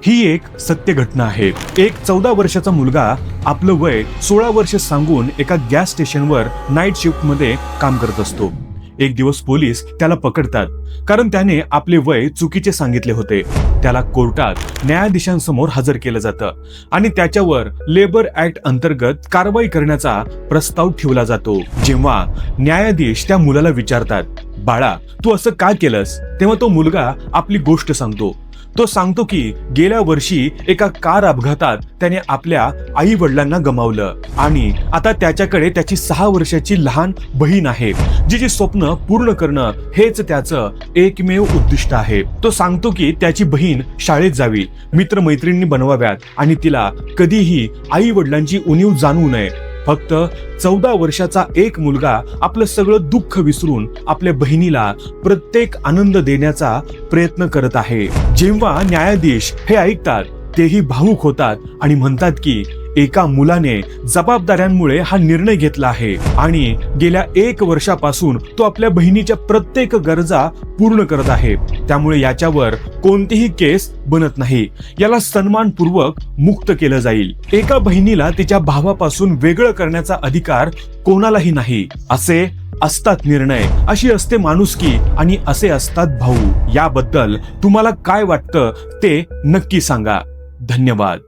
ही एक सत्य घटना आहे। एक 14 वर्षाचा मुलगा आपलं वय 16 वर्ष सांगून एका गॅस स्टेशनवर नाईट शिफ्ट मध्ये काम करत असतो। एक दिवस पोलीस त्याला पकडतात कारण त्याने आपले वय चुकीचे सांगितले होते। त्याला कोर्टात न्यायाधीशांसमोर हजर केलं जातं आणि त्याच्यावर लेबर ऍक्ट अंतर्गत कारवाई करण्याचा प्रस्ताव ठेवला जातो। जेव्हा न्यायाधीश त्या मुलाला विचारतात, बाळा तू असं का केलंस, तेव्हा तो मुलगा आपली गोष्ट सांगतो। तो सांगतो की गेल्या वर्षी एका कार अपघातात त्याने आपल्या आई वडिलांना गमावलं आणि आता त्याच्याकडे त्याची 6 वर्षाची लहान बहीण आहे, जिची स्वप्न पूर्ण करणं हेच त्याचं एकमेव उद्दिष्ट आहे। तो सांगतो की त्याची बहीण शाळेत जावी, मित्रमैत्रिणी बनवाव्यात आणि तिला कधीही आई वडिलांची उणीव जाणवू नये। फक्त 14 वर्षाचा एक मुलगा आपलं सगळं दुःख विसरून आपल्या बहिणीला प्रत्येक आनंद देण्याचा प्रयत्न करत आहे। जेव्हा न्यायाधीश हे ऐकतात तेही भावुक होतात आणि म्हणतात की एका मुलाने जबाबदाऱ्यांमुळे हा निर्णय घेतला आहे आणि गेल्या 1 वर्षापासून तो आपल्या बहिणीच्या प्रत्येक गरजा पूर्ण करत आहे। त्यामुळे याच्यावर कोणतीही केस बनत नाही, याला सन्मानपूर्वक मुक्त केलं जाईल। एका बहिणीला तिच्या भावापासून वेगळं करण्याचा अधिकार कोणालाही नाही। असे असतात निर्णय, अशी असते माणुसकी आणि असे असतात भाऊ। याबद्दल तुम्हाला काय वाटतं ते नक्की सांगा। धन्यवाद।